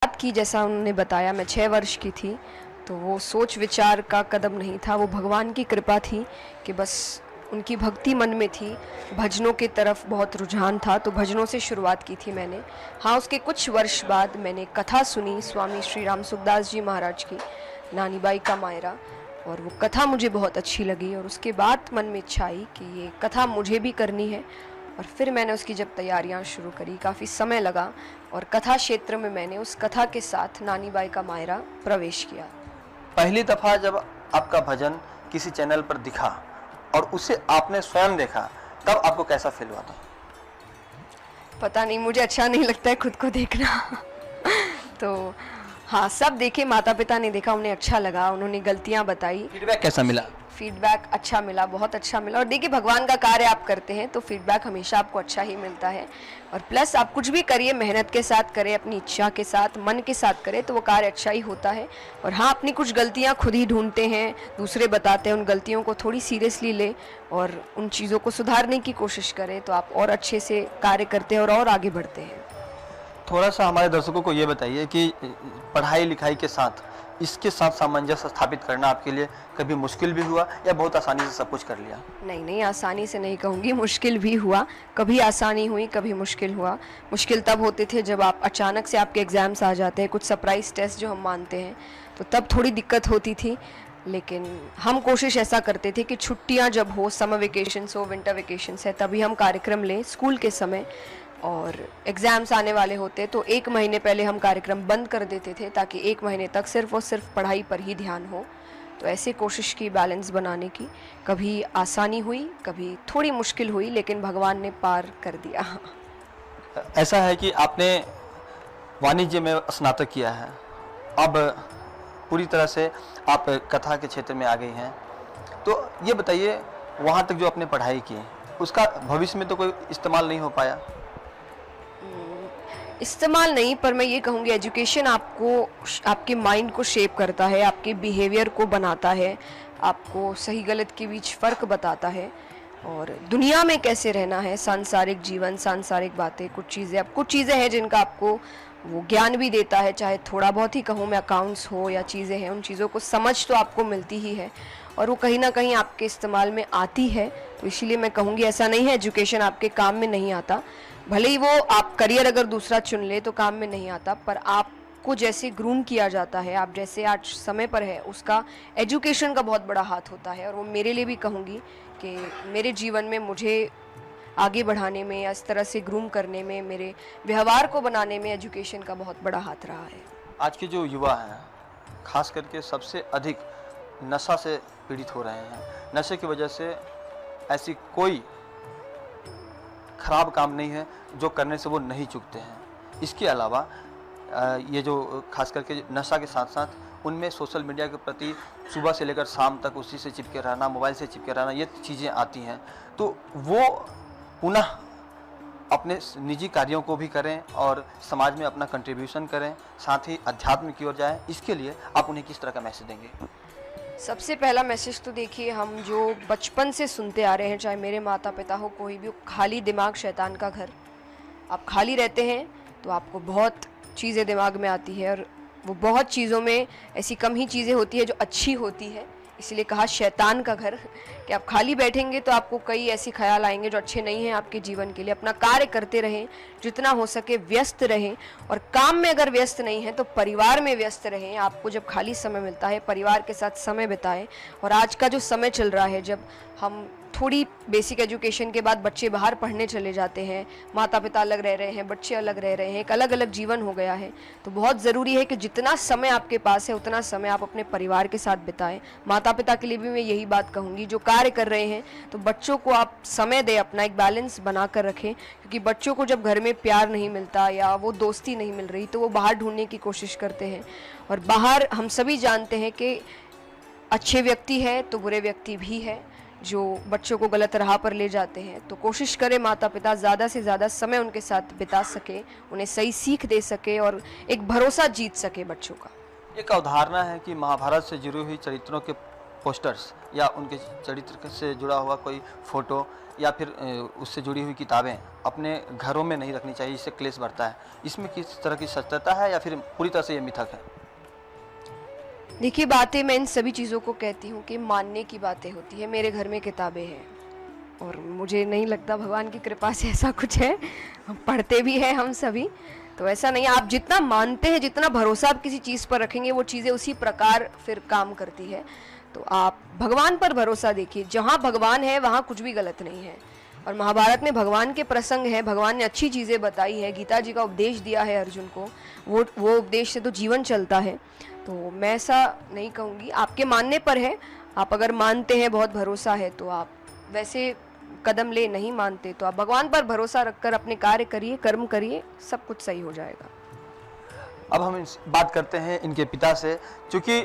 बात की, जैसा उन्होंने बताया, मैं 6 वर्ष की थी, तो वो सोच विचार का कदम नहीं था, वो भगवान की कृपा थी कि बस उनकी भक्ति मन में थी, भजनों की तरफ बहुत रुझान था, तो भजनों से शुरुआत की थी मैंने। हाँ, उसके कुछ वर्ष बाद मैंने कथा सुनी स्वामी श्री राम सुखदास जी महाराज की, नानी बाई का मायरा, और वो कथा मुझे बहुत अच्छी लगी और उसके बाद मन में इच्छा आई कि ये कथा मुझे भी करनी है। और फिर मैंने उसकी जब तैयारियां शुरू करी, काफ़ी समय लगा और कथा क्षेत्र में मैंने उस कथा के साथ नानी बाई का मायरा प्रवेश किया। पहली दफा जब आपका भजन किसी चैनल पर दिखा और उसे आपने स्वयं देखा, तब आपको कैसा फील हुआ था? पता नहीं, मुझे अच्छा नहीं लगता है खुद को देखना तो हाँ, सब देखे, माता पिता ने देखा, उन्हें अच्छा लगा, उन्होंने गलतियाँ बताई। फीडबैक कैसा मिला? फीडबैक अच्छा मिला, बहुत अच्छा मिला। और देखिए, भगवान का कार्य आप करते हैं तो फीडबैक हमेशा आपको अच्छा ही मिलता है। और प्लस आप कुछ भी करिए, मेहनत के साथ करें, अपनी इच्छा के साथ, मन के साथ करें, तो वो कार्य अच्छा ही होता है। और हाँ, अपनी कुछ गलतियाँ खुद ही ढूंढते हैं, दूसरे बताते हैं, उन गलतियों को थोड़ी सीरियसली ले और उन चीज़ों को सुधारने की कोशिश करें, तो आप और अच्छे से कार्य करते हैं और आगे बढ़ते हैं। थोड़ा सा हमारे दर्शकों को ये बताइए कि पढ़ाई लिखाई के साथ इसके साथ सामंजस्य स्थापित करना आपके लिए कभी मुश्किल भी हुआ या बहुत आसानी से सब कुछ कर लिया? नहीं नहीं, आसानी से नहीं कहूँगी, मुश्किल भी हुआ। कभी आसानी हुई, कभी मुश्किल हुआ। मुश्किल तब होते थे जब आप अचानक से आपके एग्ज़ाम्स आ जाते हैं, कुछ सरप्राइज़ टेस्ट जो हम मानते हैं, तो तब थोड़ी दिक्कत होती थी। लेकिन हम कोशिश ऐसा करते थे कि छुट्टियां जब हो, समर वेकेशंस हो, विंटर वेकेशंस है, तभी हम कार्यक्रम लें स्कूल के समय। और एग्ज़ाम्स आने वाले होते तो 1 महीने पहले हम कार्यक्रम बंद कर देते थे, ताकि 1 महीने तक सिर्फ और सिर्फ पढ़ाई पर ही ध्यान हो। तो ऐसे कोशिश की बैलेंस बनाने की। कभी आसानी हुई, कभी थोड़ी मुश्किल हुई, लेकिन भगवान ने पार कर दिया। ऐसा है कि आपने वाणिज्य में स्नातक किया है, अब पूरी तरह से आप कथा के क्षेत्र में आ गई हैं, तो ये बताइए, वहाँ तक जो आपने पढ़ाई की उसका भविष्य में तो कोई इस्तेमाल नहीं हो पाया? इस्तेमाल नहीं, पर मैं ये कहूँगी एजुकेशन आपको, आपके माइंड को शेप करता है, आपके बिहेवियर को बनाता है, आपको सही गलत के बीच फ़र्क बताता है और दुनिया में कैसे रहना है, सांसारिक जीवन, सांसारिक बातें, कुछ चीज़ें हैं जिनका आपको वो ज्ञान भी देता है, चाहे थोड़ा बहुत ही कहूँ मैं, अकाउंट्स हो या चीज़ें हैं, उन चीज़ों को समझ तो आपको मिलती ही है और वो कहीं ना कहीं आपके इस्तेमाल में आती है। तो इसीलिए मैं कहूँगी ऐसा नहीं है एजुकेशन आपके काम में नहीं आता, भले ही वो आप करियर अगर दूसरा चुन ले तो काम में नहीं आता, पर आपको जैसे ग्रूम किया जाता है, आप जैसे आज समय पर है, उसका एजुकेशन का बहुत बड़ा हाथ होता है। और वो मेरे लिए भी कहूँगी कि मेरे जीवन में मुझे आगे बढ़ाने में या इस तरह से ग्रूम करने में, मेरे व्यवहार को बनाने में एजुकेशन का बहुत बड़ा हाथ रहा है। आज के जो युवा हैं, खास करके सबसे अधिक नशा से पीड़ित हो रहे हैं। नशे की वजह से ऐसी कोई खराब काम नहीं है जो करने से वो नहीं चूकते हैं। इसके अलावा ये जो खास करके नशा के साथ साथ उनमें सोशल मीडिया के प्रति सुबह से लेकर शाम तक उसी से चिपके रहना, मोबाइल से चिपके रहना, ये चीज़ें आती हैं, तो वो पुनः अपने निजी कार्यों को भी करें और समाज में अपना कंट्रीब्यूशन करें, साथ ही अध्यात्म की ओर जाएं। इसके लिए आप उन्हें किस तरह का मैसेज देंगे? सबसे पहला मैसेज तो देखिए, हम जो बचपन से सुनते आ रहे हैं, चाहे मेरे माता पिता हो, कोई भी, खाली दिमाग शैतान का घर। आप खाली रहते हैं तो आपको बहुत चीज़ें दिमाग में आती है और वो बहुत चीज़ों में ऐसी कम ही चीज़ें होती है जो अच्छी होती है, इसलिए कहा शैतान का घर, कि आप खाली बैठेंगे तो आपको कई ऐसे ख्याल आएंगे जो अच्छे नहीं हैं आपके जीवन के लिए। अपना कार्य करते रहें, जितना हो सके व्यस्त रहें, और काम में अगर व्यस्त नहीं है तो परिवार में व्यस्त रहें। आपको जब खाली समय मिलता है परिवार के साथ समय बिताएं। और आज का जो समय चल रहा है, जब हम थोड़ी बेसिक एजुकेशन के बाद बच्चे बाहर पढ़ने चले जाते हैं, माता पिता अलग रह रहे हैं, बच्चे अलग रह रहे हैं, एक अलग अलग जीवन हो गया है, तो बहुत ज़रूरी है कि जितना समय आपके पास है उतना समय आप अपने परिवार के साथ बिताएं। माता पिता के लिए भी मैं यही बात कहूँगी, जो कार्य कर रहे हैं तो बच्चों को आप समय दें, अपना एक बैलेंस बना कर रखें, क्योंकि बच्चों को जब घर में प्यार नहीं मिलता या वो दोस्ती नहीं मिल रही तो वो बाहर ढूंढने की कोशिश करते हैं। और बाहर हम सभी जानते हैं कि अच्छे व्यक्ति है तो बुरे व्यक्ति भी है जो बच्चों को गलत राह पर ले जाते हैं। तो कोशिश करें माता पिता ज़्यादा से ज़्यादा समय उनके साथ बिता सके, उन्हें सही सीख दे सके और एक भरोसा जीत सके बच्चों का। एक अवधारणा है कि महाभारत से जुड़ी हुई चरित्रों के पोस्टर्स या उनके चरित्र से जुड़ा हुआ कोई फोटो या फिर उससे जुड़ी हुई किताबें अपने घरों में नहीं रखनी चाहिए, इससे क्लेश बढ़ता है। इसमें किस तरह की सत्यता है या फिर पूरी तरह से ये मिथक है? देखिए, बातें मैं इन सभी चीज़ों को कहती हूँ कि मानने की बातें होती है। मेरे घर में किताबें हैं और मुझे नहीं लगता भगवान की कृपा से ऐसा कुछ है, हम पढ़ते भी हैं हम सभी, तो ऐसा नहीं है। आप जितना मानते हैं, जितना भरोसा आप किसी चीज़ पर रखेंगे, वो चीज़ें उसी प्रकार फिर काम करती है। तो आप भगवान पर भरोसा देखिए, जहाँ भगवान है वहाँ कुछ भी गलत नहीं है। और महाभारत में भगवान के प्रसंग है, भगवान ने अच्छी चीज़ें बताई है, गीता जी का उपदेश दिया है अर्जुन को, वो उपदेश से तो जीवन चलता है। तो मैं ऐसा नहीं कहूँगी, आपके मानने पर है। आप अगर मानते हैं, बहुत भरोसा है, तो आप वैसे कदम ले, नहीं मानते तो आप भगवान पर भरोसा रखकर अपने कार्य करिए, कर्म करिए, सब कुछ सही हो जाएगा। अब हम बात करते हैं इनके पिता से, क्योंकि